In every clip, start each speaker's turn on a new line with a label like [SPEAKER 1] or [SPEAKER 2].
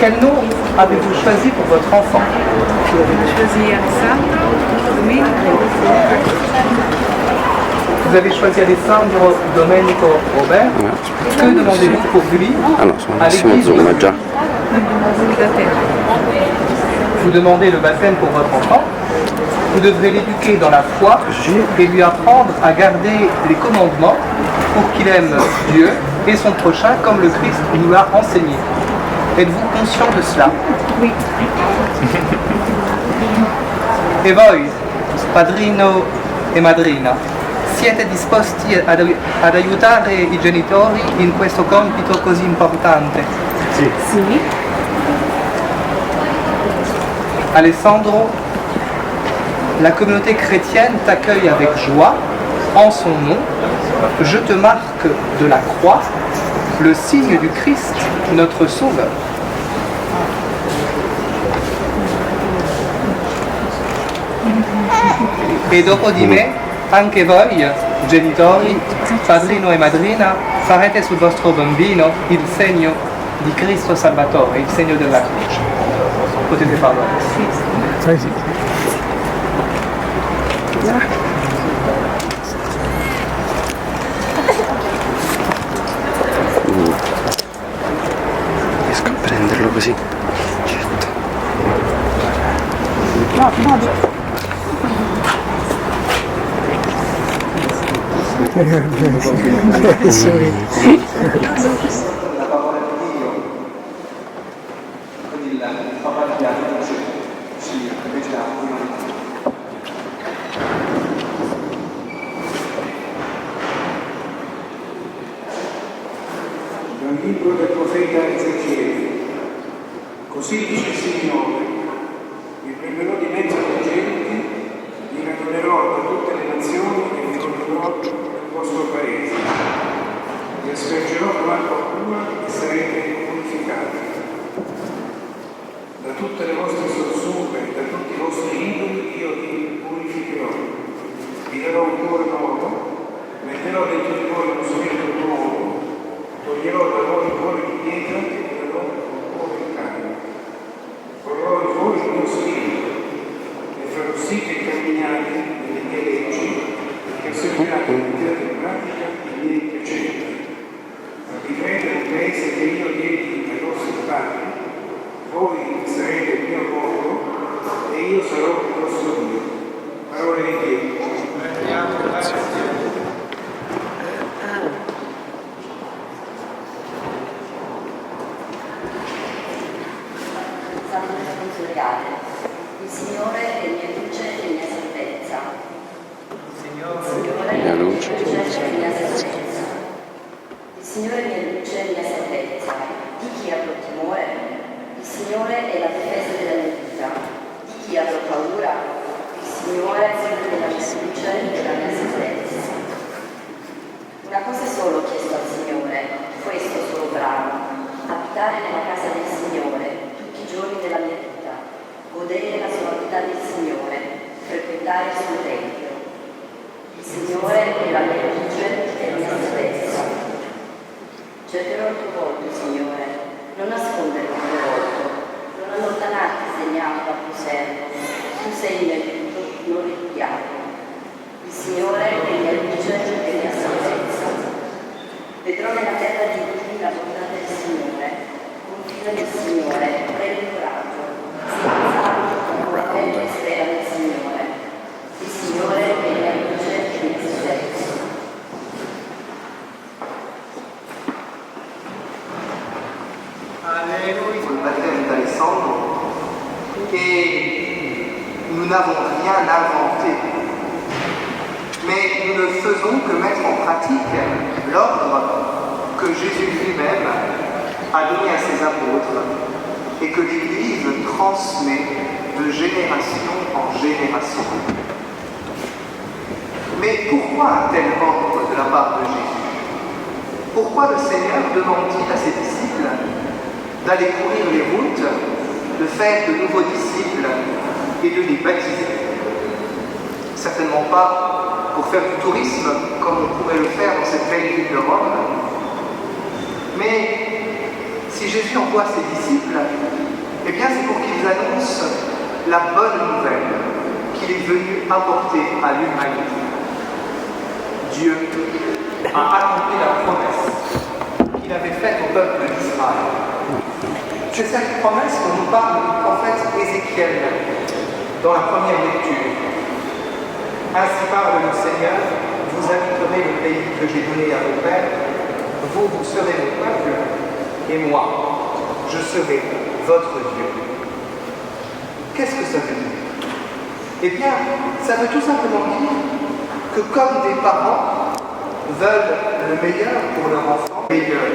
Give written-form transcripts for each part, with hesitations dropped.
[SPEAKER 1] Quel nom avez-vous choisi pour votre enfant?
[SPEAKER 2] J'ai choisi Alessandro, Domenico.
[SPEAKER 1] Vous avez choisi Alessandro Domenico Robert. Que demandez-vous pour lui à l'église? Vous demandez le baptême pour votre enfant. Vous devrez l'éduquer dans la foi et lui apprendre à garder les commandements pour qu'il aime Dieu et son prochain comme le Christ nous l'a enseigné. Êtes-vous conscient de cela?
[SPEAKER 2] Oui.
[SPEAKER 1] E voi, padrino e madrina, siete disposti ad aiutare i genitori in questo compito così importante?
[SPEAKER 2] Sì.
[SPEAKER 1] Alessandro, la communauté chrétienne t'accueille avec joie en son nom. Je te marque de la croix, le signe du Christ, notre Sauveur. E dopo di me, anche voi, genitori, padrino e madrina, farete sul vostro bambino il segno di Cristo Salvatore, il segno della croce. Potete farlo adesso.
[SPEAKER 3] Sì.
[SPEAKER 4] Riesco a prenderlo così.
[SPEAKER 5] Dal libro del profeta Ezechiele. Così dice il Signore: vi prenderò di mezzo alle genti, vi radunerò da tutte le nazioni e vi condurrò nel vostro paese. Vi aspergerò con l'acqua pura e sarete purificati. Da tutte le vostre sorsume, da tutti i vostri idoli io vi purificherò. Vi darò un cuore nuovo, metterò dentro di voi uno spirito nuovo, toglierò da voi il cuore di pietra e vi darò un cuore di carne. Porrò in voi il mio spirito e farò sì che camminiate nelle mie leggi e che osserviate e mettiate in pratica i miei precetti. Ma vivrete nel paese che io diedi ai vostri padri, voi sarete il mio popolo e io sarò il vostro Dio. Parole di Dio.
[SPEAKER 6] Il Signore è mia luce e mia salvezza.
[SPEAKER 4] Mia luce e mia salvezza.
[SPEAKER 6] Il Signore è mia luce e mia salvezza. Di chi avrò timore? Il Signore è la difesa della mia vita. Di chi avrò paura? Il Signore è la mia luce e della mia salvezza. Una cosa solo ho chiesto al Signore, questo solo bravo: abitare nella casa del Signore tutti i giorni della mia vita, godere la sovranità del Signore, frequentare il suo tempio. Il Signore è la mia luce e la mia salvezza. Cercherò il tuo volto, Signore, non nascondere il tuo volto, non allontanarti segnato dal tuo servo. Tu sei il mio aiuto, non ripudiarmi. Il Signore è mia luce e mia salvezza. Vedrò nella terra di Dio la bontà del Signore. Confida nel Signore, prendi coraggio. E spera nel Signore. Il Signore è mia luce e mia salvezza.
[SPEAKER 1] Pour le baptême d'Alessandro, et nous n'avons rien inventé, mais nous ne faisons que mettre en pratique l'ordre que Jésus lui-même a donné à ses apôtres et que l'Église transmet de génération en génération. Mais pourquoi un tel ordre de la part de Jésus? Pourquoi le Seigneur demande-t-il à ses disciples d'aller courir les routes, de faire de nouveaux disciples et de les baptiser? Certainement pas pour faire du tourisme comme on pourrait le faire dans cette belle ville de Rome, mais Si Jésus envoie ses disciples, eh bien c'est pour qu'ils annoncent la bonne nouvelle qu'il est venu apporter à l'humanité. Dieu a accompli la promesse qu'il avait faite au peuple d'Israël. C'est cette promesse dont nous parle le prophète Ézéchiel dans la première lecture. Ainsi parle le Seigneur, vous habiterez le pays que j'ai donné à vos pères, vous serez mon peuple, et moi, je serai votre Dieu. Qu'est-ce que ça veut dire? Eh bien, ça veut tout simplement dire que comme des parents veulent le meilleur pour leur enfant, le meilleur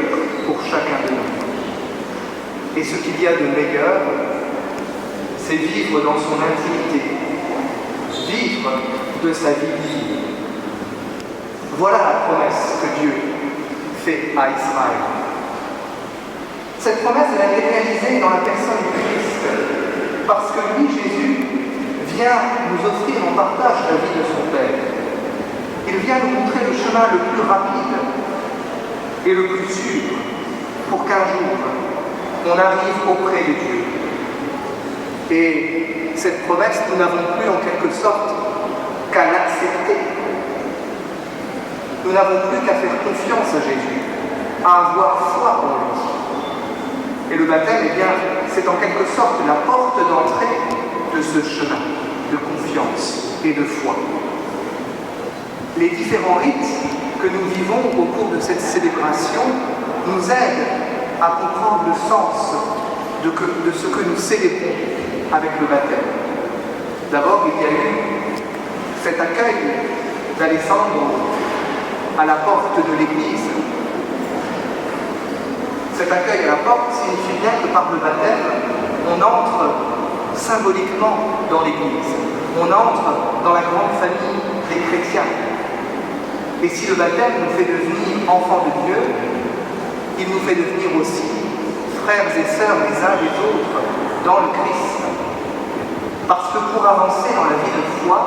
[SPEAKER 1] pour chacun de nous. Et ce qu'il y a de meilleur, c'est vivre dans son intimité, vivre de sa vie divine. Voilà la promesse que Dieu fait à Israël. Cette promesse, elle a été réalisée dans la personne du Christ, parce que lui, Jésus, vient nous offrir en partage la vie de son Père. Il vient nous montrer le chemin le plus rapide et le plus sûr pour qu'un jour, on arrive auprès de Dieu. Et cette promesse, nous n'avons plus en quelque sorte qu'à l'accepter. Nous n'avons plus qu'à faire confiance à Jésus, à avoir foi en lui. Et le baptême, eh bien, c'est en quelque sorte la porte d'entrée de ce chemin de confiance et de foi. Les différents rites que nous vivons au cours de cette célébration nous aident à comprendre le sens de ce que nous célébrons avec le baptême. D'abord, il y a eu cet accueil d'Alessandro à la porte de l'église. Cet accueil à la porte signifie bien que par le baptême, on entre symboliquement dans l'église. On entre dans la grande famille des chrétiens. Et si le baptême nous fait devenir enfants de Dieu, il nous fait devenir aussi frères et sœurs les uns des autres dans le Christ. Parce que pour avancer dans la vie de foi,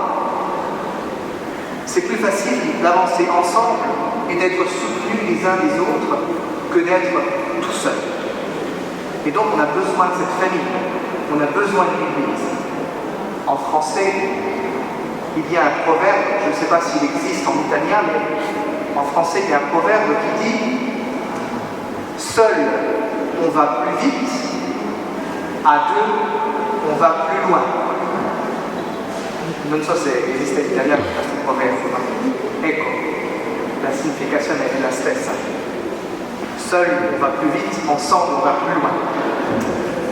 [SPEAKER 1] c'est plus facile d'avancer ensemble et d'être soutenus les uns des autres que d'être tout seul. Et donc on a besoin de cette famille, on a besoin de l'Église. En français, il y a un proverbe, je ne sais pas s'il existe en italien, mais en français il y a un proverbe qui dit « Seul on va plus vite, à deux on va plus loin ». Non so se esiste in italiano questo proverbio, ma ecco, la significazione è la stessa. Seul on va plus vite, ensemble on va plus loin.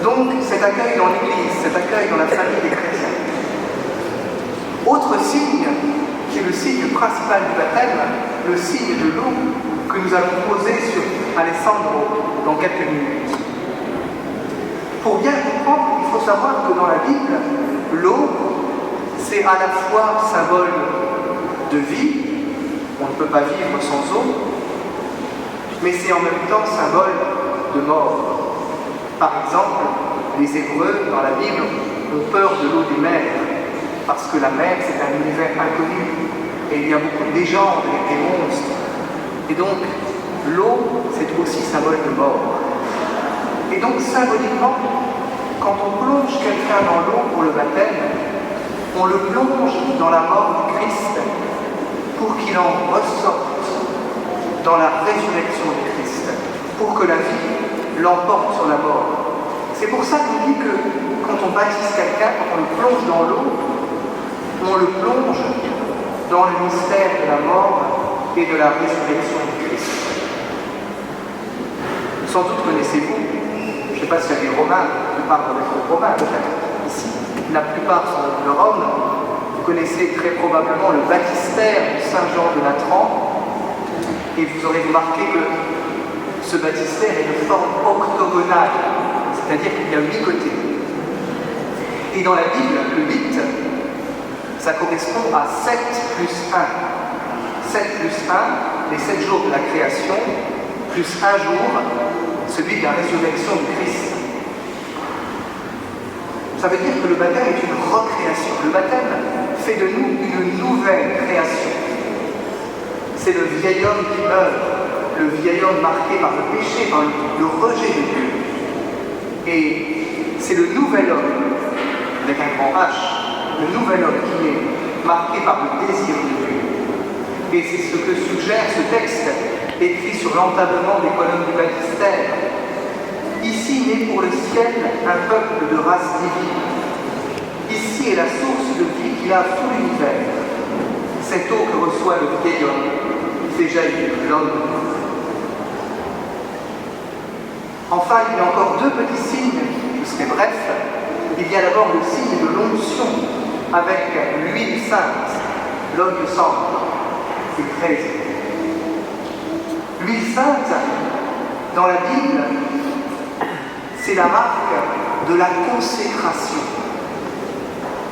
[SPEAKER 1] Donc cet accueil dans l'Église, cet accueil dans la famille des chrétiens. Autre signe, qui est le signe principal du baptême, le signe de l'eau que nous allons poser sur Alessandro dans quelques minutes. Pour bien comprendre, il faut savoir que dans la Bible, l'eau, c'est à la fois symbole de vie, on ne peut pas vivre sans eau, mais c'est en même temps symbole de mort. Par exemple, les Hébreux dans la Bible ont peur de l'eau des mers, parce que la mer c'est un univers inconnu, et il y a beaucoup de légendes avec des monstres. Et donc, l'eau c'est aussi symbole de mort. Et donc, symboliquement, quand on plonge quelqu'un dans l'eau pour le baptême, on le plonge dans la mort du Christ pour qu'il en ressorte dans la résurrection du Christ, pour que la vie l'emporte sur la mort. C'est pour ça qu'on dit que quand on baptise quelqu'un, quand on le plonge dans l'eau, on le plonge dans le mystère de la mort et de la résurrection du Christ. Sans doute connaissez-vous, je ne sais pas s'il y a des Romains, je parle avec les Romains peut-être ici, la plupart sont de Rome. Vous connaissez très probablement le baptistère de Saint Jean de Latran, et vous aurez remarqué que ce baptistère est de forme octogonale, c'est-à-dire qu'il y a 8 côtés. Et dans la Bible, le 8, ça correspond à 7 plus 1. 7 plus 1, les 7 jours de la création, plus un jour, celui de la résurrection du Christ. Ça veut dire que le baptême est une recréation. Le baptême fait de nous une nouvelle création. C'est le vieil homme qui meurt le vieil homme marqué par le péché, par le rejet de Dieu. Et c'est le nouvel homme, avec un grand H, le nouvel homme qui est marqué par le désir de Dieu. Et c'est ce que suggère ce texte écrit sur l'entablement des colonnes du baptistère. Ici naît pour le ciel un peuple de race divine. Ici est la source de vie qui lave tout l'univers. Cette eau que reçoit le vieil homme fait jaillir l'homme. Enfin, il y a encore deux petits signes, je serai bref. Il y a d'abord le signe de l'onction avec l'huile sainte, l'olio santo, c'est 13. L'huile sainte, dans la Bible, c'est la marque de la consécration.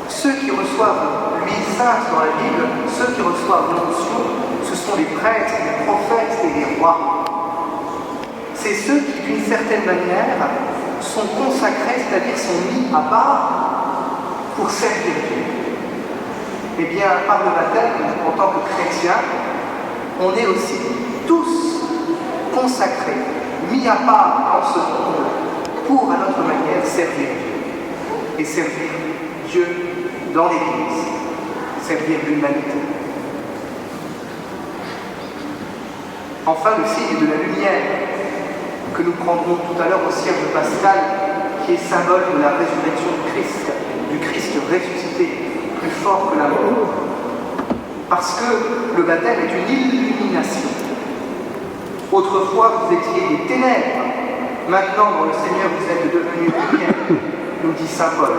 [SPEAKER 1] Ceux qui reçoivent l'huile sainte dans la Bible, ceux qui reçoivent l'onction, ce sont les prêtres, les prophètes et les rois. C'est ceux qui, d'une certaine manière, sont consacrés, c'est-à-dire sont mis à part pour servir Dieu. Eh bien, par le baptême, en tant que chrétien, on est aussi tous consacrés, mis à part dans ce monde, pour, à notre manière, servir Dieu. Et servir Dieu dans l'Église, servir l'humanité. Enfin, le signe de la lumière, que nous prendrons tout à l'heure au cierge pascal, qui est symbole de la résurrection du Christ ressuscité, plus fort que la mort. Parce que le baptême est une illumination. Autrefois, vous étiez des ténèbres. Maintenant, dans le Seigneur, vous êtes devenus lumière, nous dit saint Paul.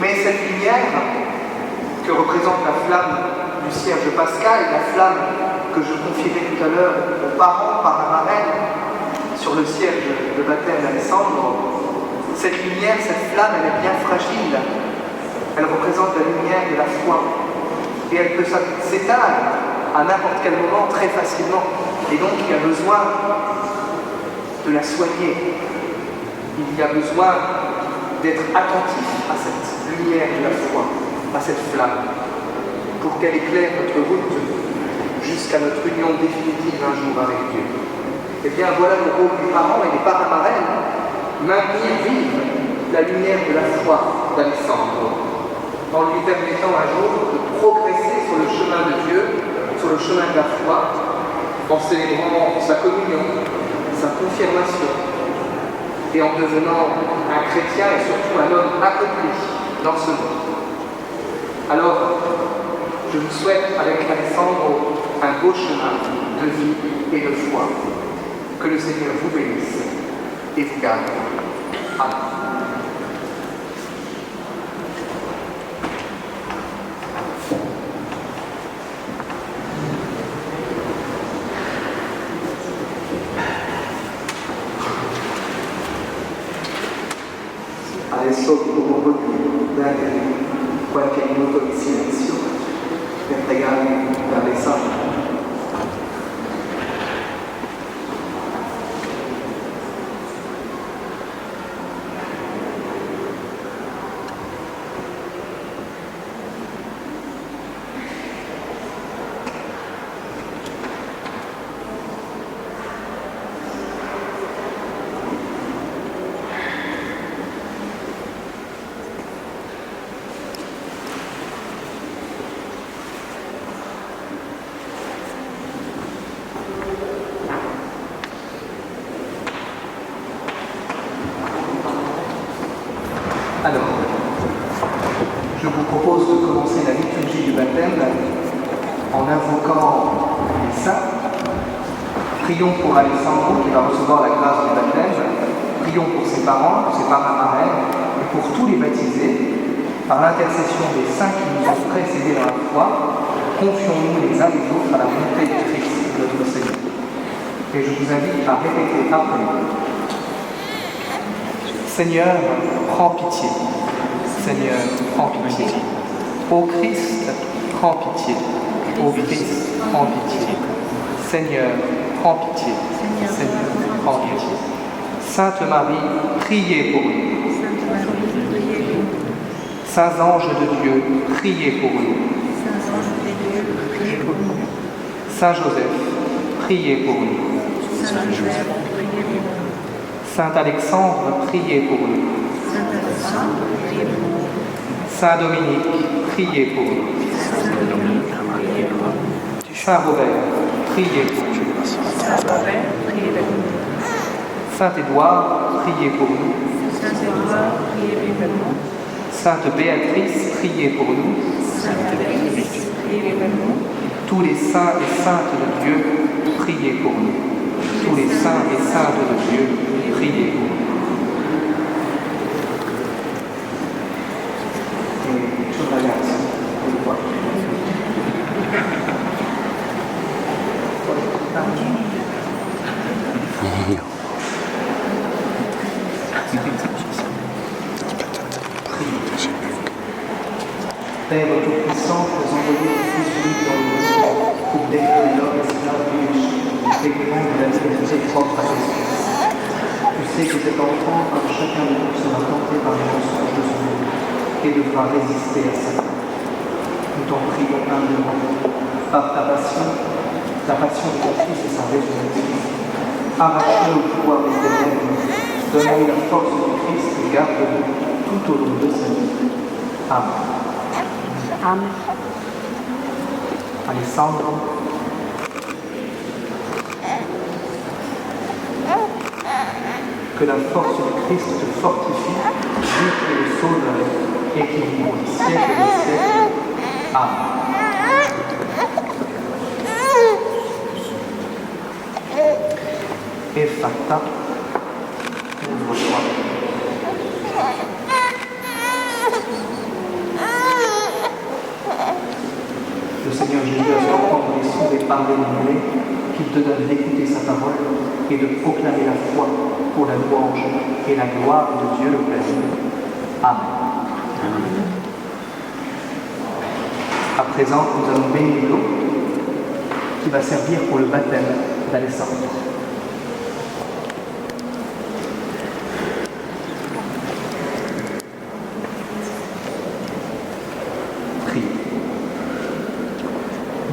[SPEAKER 1] Mais cette lumière, que représente la flamme du cierge pascal, la flamme que je confierai tout à l'heure aux parents par la marraine sur le cierge de baptême d'Alessandro, cette lumière, cette flamme, elle est bien fragile. Elle représente la lumière de la foi. Et elle peut s'éteindre à n'importe quel moment très facilement. Et donc il y a besoin de la soigner. Il y a besoin d'être attentif à cette lumière de la foi, à cette flamme, pour qu'elle éclaire notre route jusqu'à notre union définitive un jour avec Dieu. Eh bien voilà le rôle des parents et des parrains-marraines, maintenir vive la lumière de la foi d'Alessandro, en lui permettant un jour de progresser sur le chemin de Dieu, sur le chemin de la foi, en célébrant sa communion, sa confirmation, et en devenant un chrétien et surtout un homme accompli dans ce monde. Alors, je vous souhaite avec Alessandro un beau chemin de vie et de foi. Que le Seigneur vous bénisse et vous garde. Amen. Adesso propongo di dare qualche minuto di silenzio per pregare per Alessandro. Alors, je vous propose de commencer la liturgie du baptême en invoquant les saints. Prions pour Alessandro qui va recevoir la grâce du baptême. Prions pour ses parents, pour ses parrains-marraines et pour tous les baptisés. Par l'intercession des saints qui nous ont précédés dans la foi, confions-nous les uns les autres à la montée du Christ, notre Seigneur. Et je vous invite à répéter après nous. Seigneur, prends pitié. Seigneur, prends pitié. Ô Christ, prends pitié. Ô Christ, prends pitié. Seigneur, prends pitié. Seigneur, prends pitié. Sainte Marie, priez pour nous. Saints anges de Dieu, priez pour nous. Saint Joseph, priez pour nous.
[SPEAKER 2] Saint Joseph, priez pour nous.
[SPEAKER 1] Saint Alexandre, priez pour nous.
[SPEAKER 2] Saint Alexandre, priez pour nous.
[SPEAKER 1] Saint Dominique, priez pour nous.
[SPEAKER 2] Saint Dominique, priez pour nous.
[SPEAKER 1] Saint Robert, priez pour nous.
[SPEAKER 2] Saint Robert, priez pour nous.
[SPEAKER 1] Saint Édouard, priez pour nous.
[SPEAKER 2] Saint Édouard, priez pour nous.
[SPEAKER 1] Sainte Béatrice, priez pour nous.
[SPEAKER 2] Sainte Béatrice, priez pour nous.
[SPEAKER 1] Tous les saints et saintes de Dieu, priez pour nous. Tous les saints et saintes de Dieu, priez pour nous. Père Tout-Puissant, tu as envoyé ton Fils unique dans le monde pour délivrer l'homme esclave du péché, l'élément de la liberté propre à Jésus. Tu sais que cet enfant, par chacun de nous, sera tenté par les mensonges de son monde et devra résister à ça. Nous t'en prions humblement, par ta passion de ton Fils et sa résurrection. Arrache-le au pouvoir des ténèbres, donne-lui la force du Christ et garde-le tout au long de sa vie. Amen.
[SPEAKER 2] Amen.
[SPEAKER 1] Alessandro. Que la force du Christ te fortifie, Dieu qui est le Sauveur et qui vit au siècle des siècles. Amen. Ephphatha, ouvre-toi. Le Seigneur Jésus a fait entendre les sourds et parler les muets, qu'il te donne d'écouter sa parole et de proclamer la foi pour la louange et la gloire de Dieu le Père. Amen. À présent, nous allons bénir l'eau qui va servir pour le baptême d'Alessandre.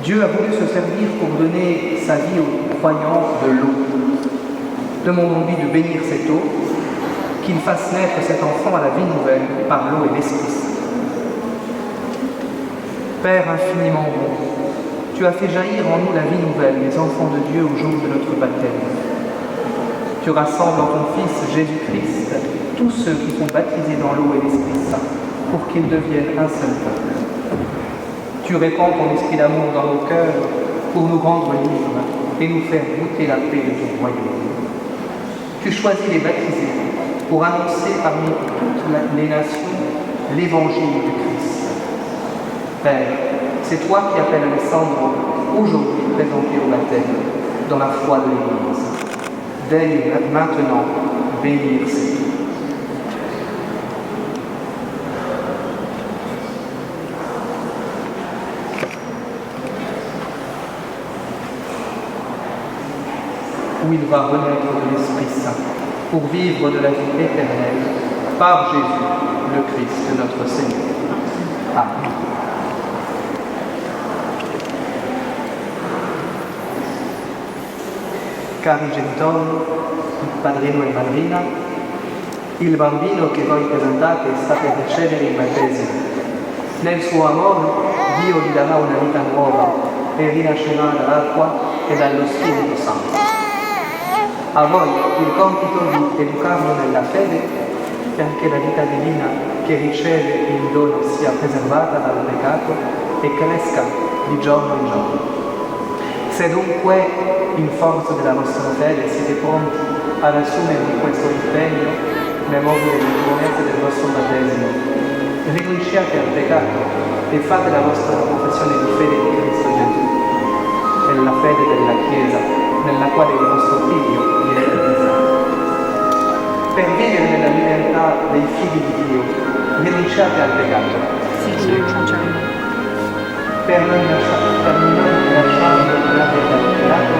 [SPEAKER 1] Dieu a voulu se servir pour donner sa vie aux croyants de l'eau. Demandons-lui de bénir cette eau, qu'il fasse naître cet enfant à la vie nouvelle par l'eau et l'Esprit Saint. Père infiniment bon, tu as fait jaillir en nous la vie nouvelle, les enfants de Dieu au jour de notre baptême. Tu rassembles en ton Fils Jésus-Christ tous ceux qui sont baptisés dans l'eau et l'Esprit Saint pour qu'ils deviennent un seul peuple. Tu répands ton esprit d'amour dans nos cœurs pour nous rendre libres et nous faire goûter la paix de ton royaume. Tu choisis les baptisés pour annoncer parmi toutes les nations l'évangile du Christ. Père, c'est toi qui appelles Alessandro aujourd'hui présenté au baptême dans la foi de l'Église. Daigne maintenant bénir ces eaux. Où il va renaître de l'Esprit Saint pour vivre de la vie éternelle par Jésus, le Christ, notre Seigneur. Amen. Cari genitori, padrino e madrina, il bambino che voi presentate sta per ricevere il battesimo. Nel suo amore Dio gli darà una vita nuova e rinascerà dall'acqua e dallo Spirito Santo. A voi il compito di educarlo nella fede perché la vita divina che riceve il dono sia preservata dal peccato e cresca di giorno in giorno. Se dunque, in forza della vostra fede, siete pronti ad assumervi questo impegno, memoria delle promesse del vostro battesimo, rinunciate al peccato e fate la vostra professione di fede in Cristo Gesù, nella fede della Chiesa, nella quale il vostro Figlio viene battezzato. Per vivere nella libertà dei figli di Dio, rinunciate al peccato. Per non lasciarvi operare dal peccato,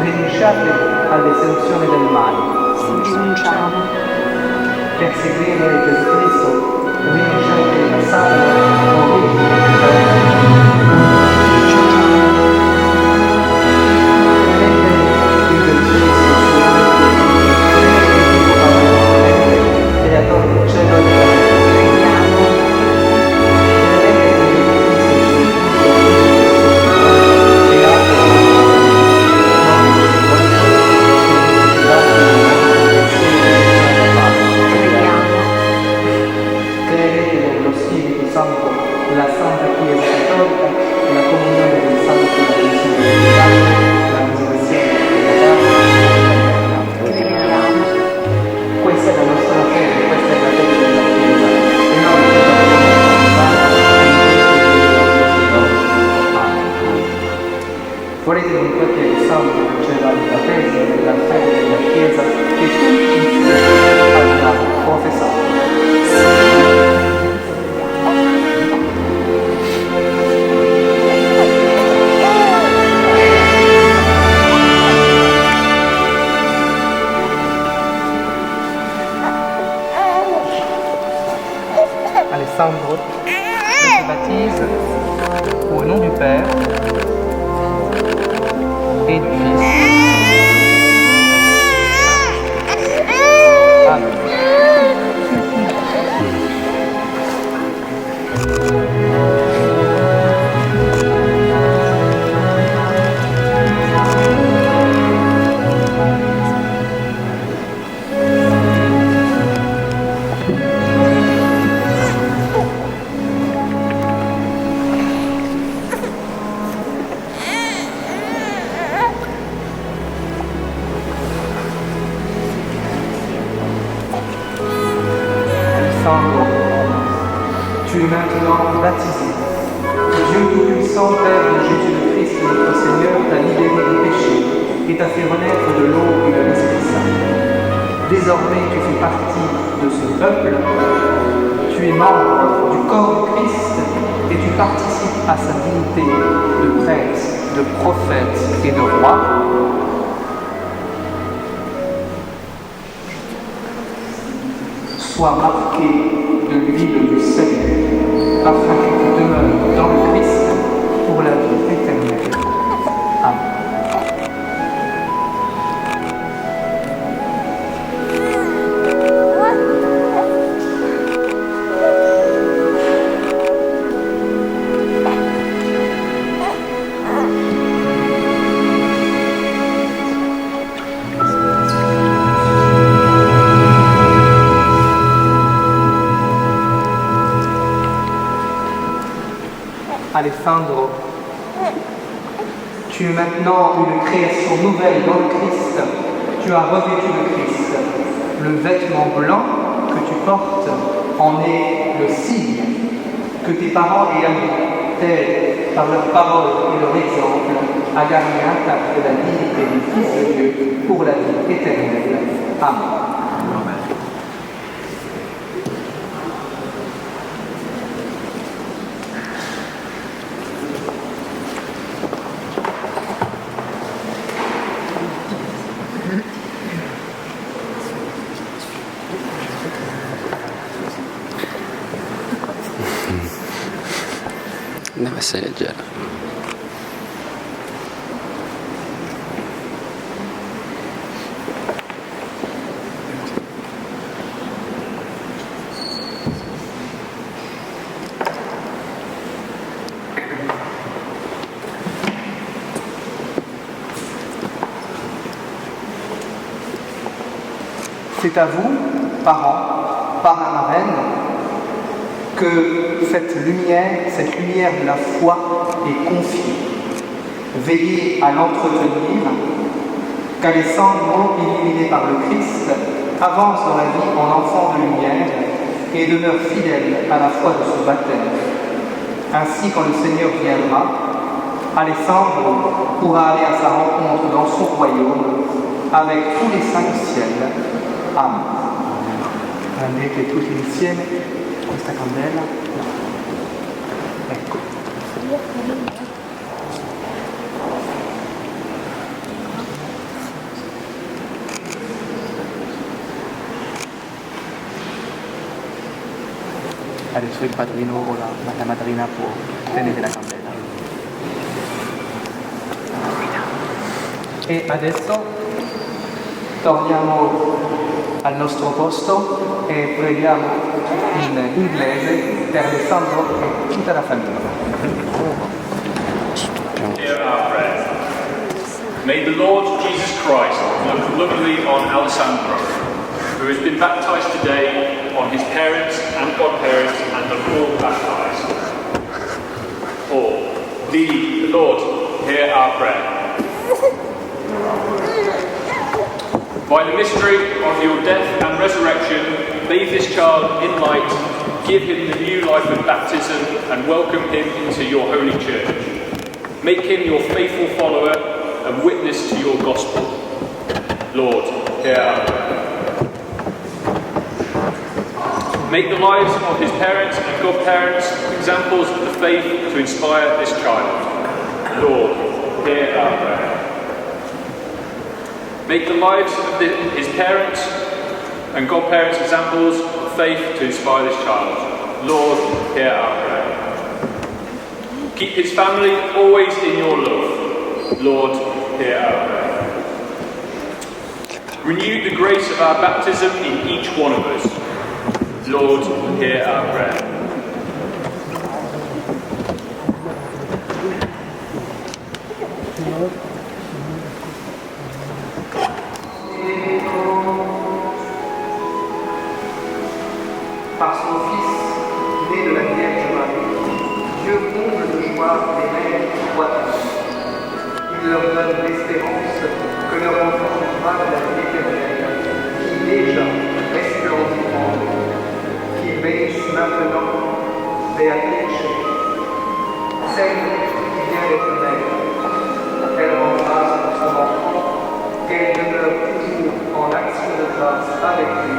[SPEAKER 1] rinunciate all'esenzione del male. Per seguire Gesù Cristo, rinunciate al sangue, morire,
[SPEAKER 3] Volete dunque che il Santo conceda la tesi della fede della Chiesa che tutti abbiamo professato. Alessandro se baptise au nom du Père et du Fils. Amen. Tu es maintenant baptisé. Dieu Tout-Puissant, Père de Jésus le Christ, notre Seigneur, t'a libéré du péché et t'a fait renaître de l'eau et de l'Esprit Saint. Désormais, tu fais partie de ce peuple, tu es membre du corps du Christ et tu participes à sa dignité de prêtre, de prophète et de roi. Sois marqué de l'huile du salut, afin que tu demeures dans le Christ pour la vie éternelle. Amen. Alessandro, tu es maintenant une création nouvelle dans le Christ. Tu as revêtu le Christ. Le vêtement blanc que tu portes en est le signe. Que tes parents et amis t'aident par leur parole et leur exemple à garder intacte la dignité du Fils de Dieu pour la vie éternelle. Amen.
[SPEAKER 4] Deve essere leggera.
[SPEAKER 3] C'est à vous, parents, parrains, marraines, que cette lumière de la foi est confiée. Veillez à l'entretenir, qu'Alessandro, illuminé par le Christ, avance dans la vie en enfant de lumière et demeure fidèle à la foi de son baptême. Ainsi, quand le Seigneur viendra, Alessandro pourra aller à sa rencontre dans son royaume avec tous les saints du ciel. Amen. Prendete tutti insieme questa candela. Ecco. Adesso il padrino o la madrina può tenere la candela. E adesso torniamo al nostro posto e preghiamo in inglese per Alessandro e tutta la famiglia.
[SPEAKER 7] Hear our prayer. May the Lord Jesus Christ look lovingly on Alessandro, who has been baptized today, on his parents and godparents and on all baptized. Or, the Lord, hear our prayer. By the mystery of your death and resurrection, bathe this child in light, give him the new life of baptism, and welcome him into your holy church. Make him your faithful follower and witness to your gospel. Lord, hear our prayer. Make the lives of his parents and godparents examples of the faith to inspire this child. Lord, hear our prayer. Make the lives of his parents and godparents examples of faith to inspire this child. Lord, hear our prayer. Keep his family always in your love. Lord, hear our prayer. Renew the grace of our baptism in each one of us. Lord, hear our prayer.
[SPEAKER 1] Par son Fils, né de la Vierge Marie, Dieu comble de joie les mères qui croient en lui. Il leur donne l'espérance que leur enfant vivra de la vie éternelle, qui déjà resplendit en eux. Qu'ils bénissent maintenant Béatrice, celle qui vient d'être mère. Elle rend grâce pour son enfant, qu'elle demeure toujours en action de grâce avec lui,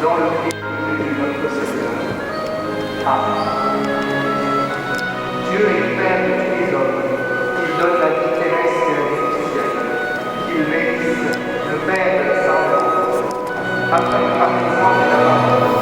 [SPEAKER 1] dans le Christ de notre Seigneur. Amen. Dieu est le Père de tous les hommes, qu'il donne la vie terrestre et la vie spirituelle, qu'il bénisse le Père de la Sainte, après le baptême de la parole.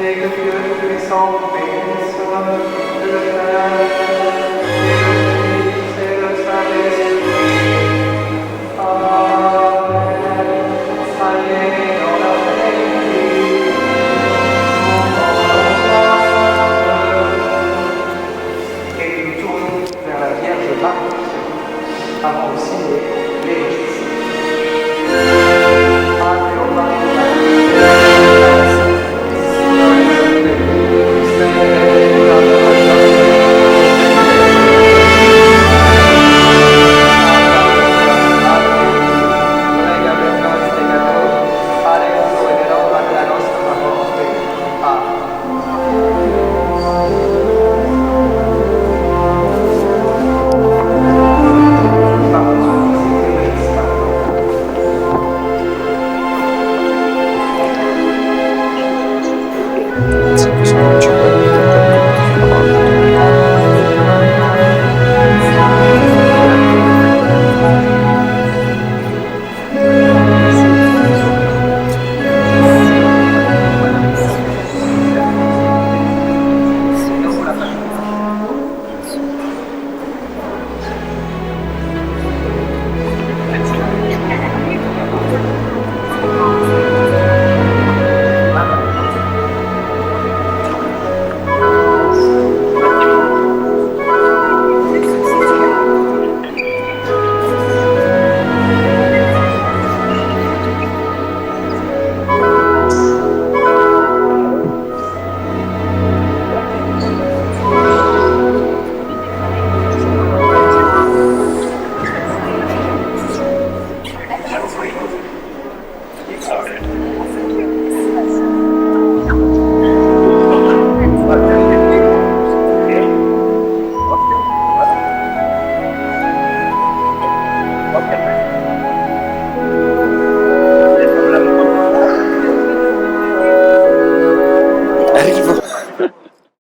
[SPEAKER 3] Et que Dieu puissant bénisse le Père,